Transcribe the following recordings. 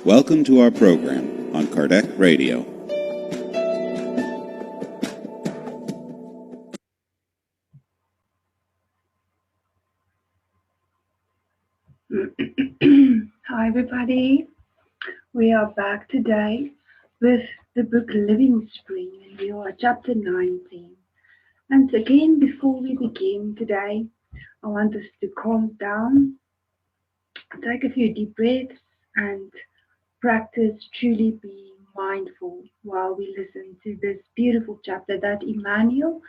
Welcome to our program on Kardec Radio. Hi everybody, we are back today with the book Living Spring and we are at chapter 19. And again, before we begin today, I want us to calm down, take a few deep breaths and practice truly being mindful while we listen to this beautiful chapter that Emmanuel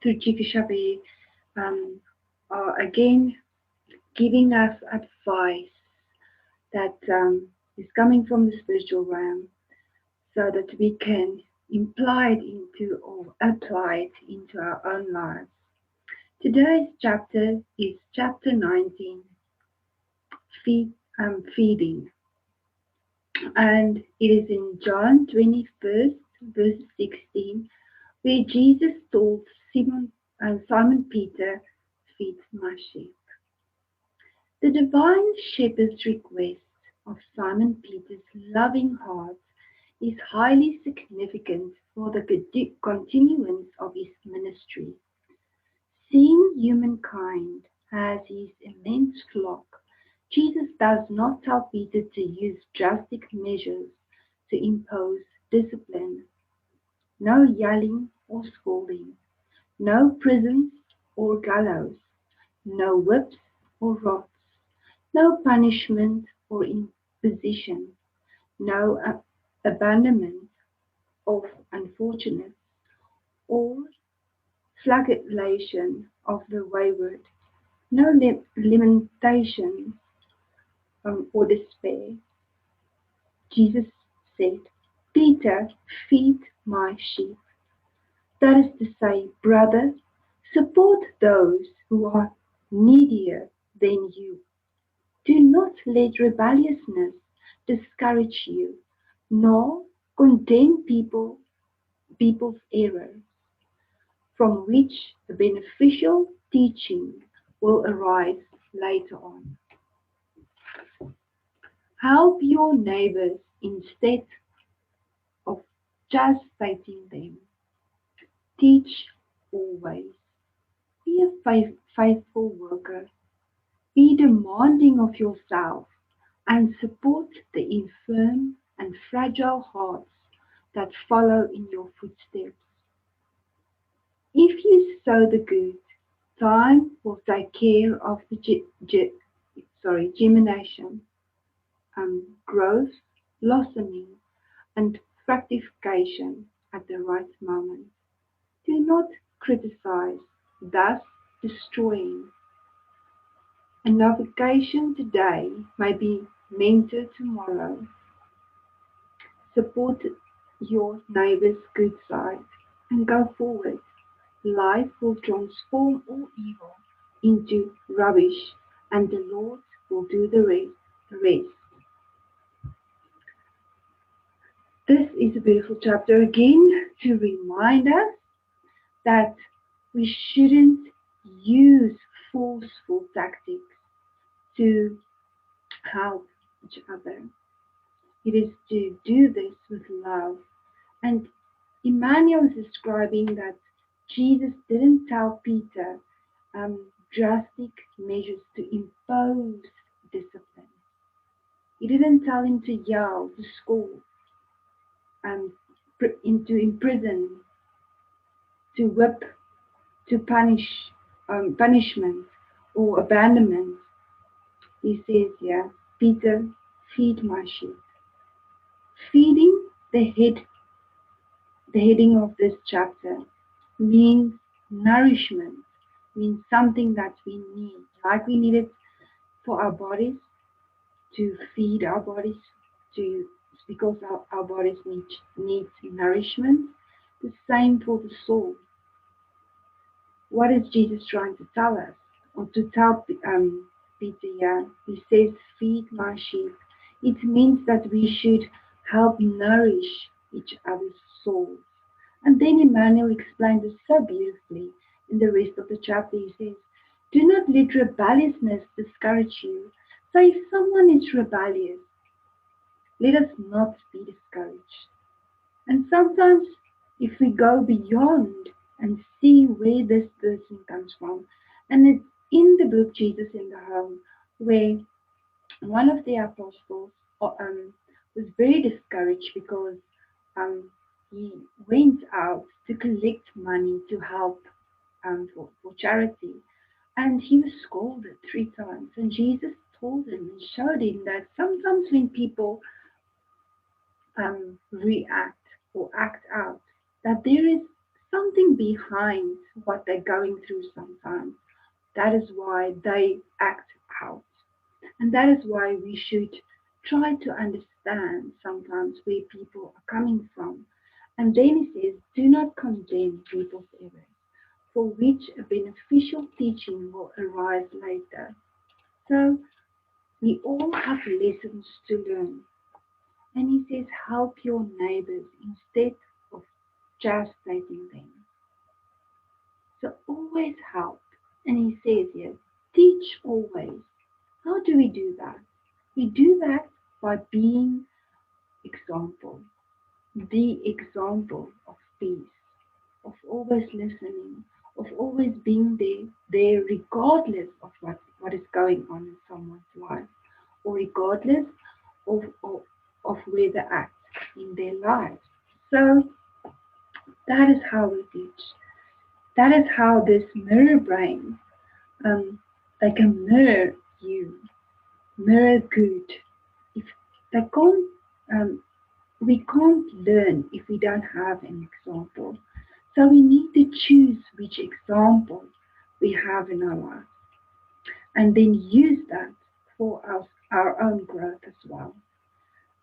through Chico Xavier are again giving us advice that is coming from the spiritual realm so that we can apply it into our own lives. Today's chapter is chapter 19, feeding. And it is in John 21st, verse 16, where Jesus told Simon Peter, feed my sheep. The divine shepherd's request of Simon Peter's loving heart is highly significant for the continuance of his ministry. Seeing humankind as his immense flock, Jesus does not tell Peter to use drastic measures to impose discipline. No yelling or scolding, no prisons or gallows, no whips or rods, no punishment or imposition, no abandonment of unfortunates or flagellation of the wayward, no lamentation or despair. Jesus said, Peter, feed my sheep. That is to say, brother, support those who are needier than you. Do not let rebelliousness discourage you, nor condemn people's errors, from which a beneficial teaching will arise later on. Help your neighbors instead of just stating them. Teach always. Be a faithful worker. Be demanding of yourself and support the infirm and fragile hearts that follow in your footsteps. If you sow the good, time will take care of the germination, growth, blossoming, and fructification at the right moment. Do not criticize, thus destroying. A navigation today may be mentor tomorrow. Support your neighbor's good side and go forward. Life will transform all evil into rubbish, and the Lord will do the rest. This is a beautiful chapter again to remind us that we shouldn't use forceful tactics to help each other. It is to do this with love. And Emmanuel is describing that Jesus didn't tell Peter drastic measures to impose discipline. He didn't tell him to yell, to scold, to imprison, to whip, to punishment or abandonment. He says here, Peter, feed my sheep. Feeding, the heading of this chapter, means nourishment, means something that we need, like we need it for our bodies, to feed our bodies, because our bodies need nourishment. The same for the soul. What is Jesus trying to tell us, or to tell Peter here? He says, feed my sheep. It means that we should help nourish each other's souls. And then Emmanuel explains it so beautifully in the rest of the chapter. He says, do not let rebelliousness discourage you. So if someone is rebellious, Let us not be discouraged. And sometimes, if we go beyond and see where this person comes from, and it's in the book Jesus in the Home, where one of the apostles was very discouraged because he went out to collect money to help for charity, and he was scolded 3 times. And Jesus told him and showed him that sometimes when people react or act out, that there is something behind what they're going through sometimes. That is why they act out. And that is why we should try to understand sometimes where people are coming from. And then he says, do not condemn people's errors, for which a beneficial teaching will arise later. So we all have lessons to learn. And he says, help your neighbors instead of chastening them. So always help. And he says here, teach always. How do we do that? We do that by being example, the example of peace, of always listening, of always being there regardless of what is going on in someone's life, or regardless of where they're at in their lives. So that is how we teach. That is how this mirror brain, they can mirror you, mirror good. If they can't, we can't learn if we don't have an example. So we need to choose which example we have in our life and then use that for our own growth as well.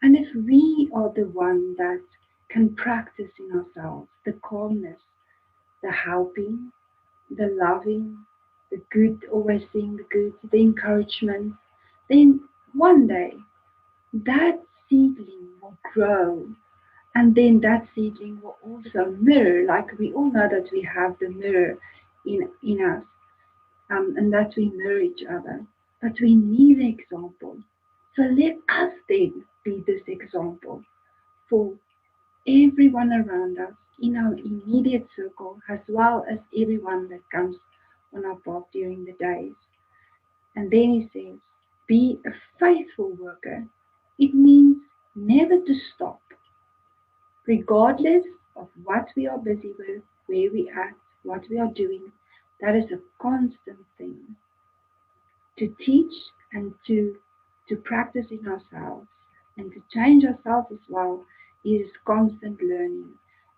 And if we are the one that can practice in ourselves the calmness, the helping, the loving, the good, always seeing the good, the encouragement, then one day that seedling will grow, and then that seedling will also mirror, like we all know that we have the mirror in us, and that we mirror each other. But we need an example. So let us then be this example for everyone around us in our immediate circle, as well as everyone that comes on our path during the days. And then he says, be a faithful worker. It means never to stop, regardless of what we are busy with, where we are, what we are doing. That is a constant thing to teach and to practice in ourselves and to change ourselves as well. Is constant learning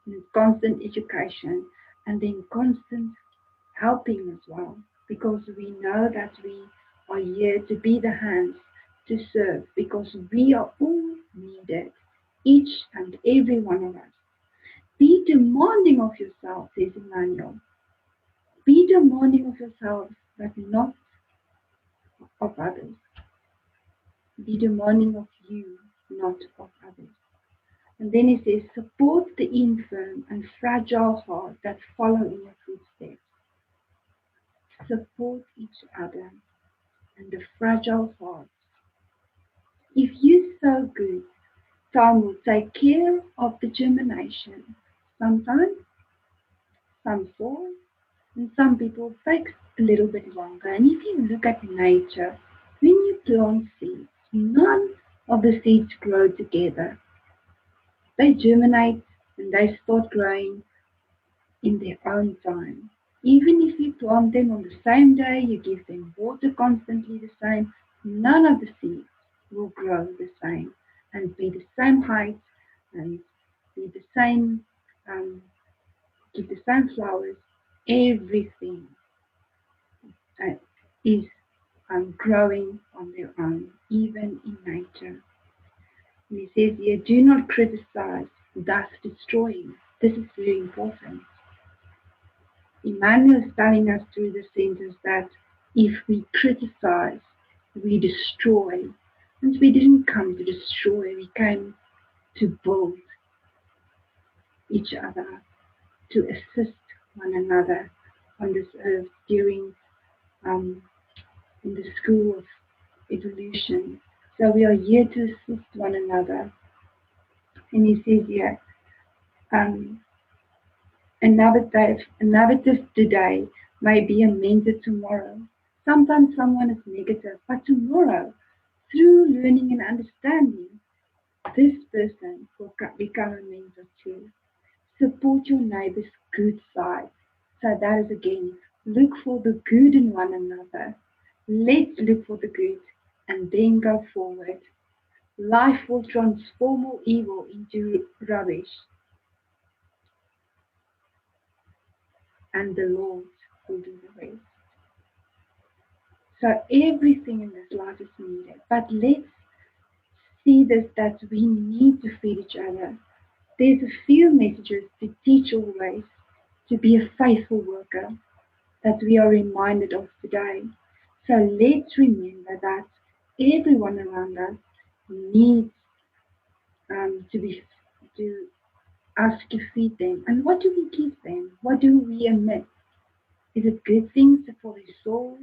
and constant education and then constant helping as well, because we know that we are here to be the hands to serve, because we are all needed, each and every one of us. Be demanding of yourself, says Emmanuel. Be demanding of yourself, but not of others. Be demanding of you, not of others. And then he says, support the infirm and fragile heart that follow in your footsteps. Support each other and the fragile heart. If you sow good, time will take care of the germination. Sometimes, some fall, and some people take a little bit longer. And if you look at nature, when you plant seeds, none of the seeds grow together. They germinate and they start growing in their own time. Even if you plant them on the same day, you give them water constantly the same, none of the seeds will grow the same and be the same height and be the same, give the same flowers. Everything is growing on their own, even in nature. And he says here, do not criticize, thus destroying. This is very important. Emmanuel is telling us through the sentence that if we criticize, we destroy. And we didn't come to destroy, we came to build each other, to assist one another on this earth during in the school of evolution. So we are here to assist one another. And he says here, um, a narrative today may be a mentor tomorrow. Sometimes someone is negative, but tomorrow, through learning and understanding, this person will become a mentor too. Support your neighbor's good side. So that is again, look for the good in one another. Let's look for the good and then go forward. Life will transform all evil into rubbish, and the Lord will do the rest. So everything in this life is needed. But let's see this that we need to feed each other. There's a few messages to teach always, to be a faithful worker, that we are reminded of today. So let's remember that everyone around us needs to be to us to feed them. And what do we give them? What do we emit? Is it good things for their souls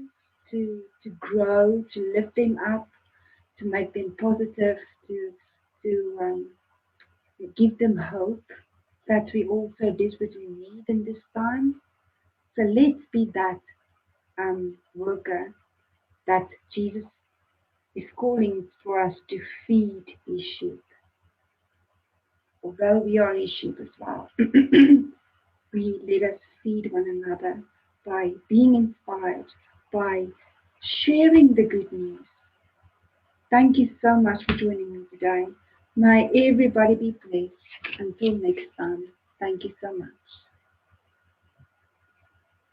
to grow, to lift them up, to make them positive, to give them hope that we also desperately need in this time? So let's be that worker that Jesus is calling for us to feed his sheep. Although we are his sheep as well, we let us feed one another by being inspired, by sharing the good news. Thank you so much for joining me today. May everybody be blessed. Until next time, thank you so much.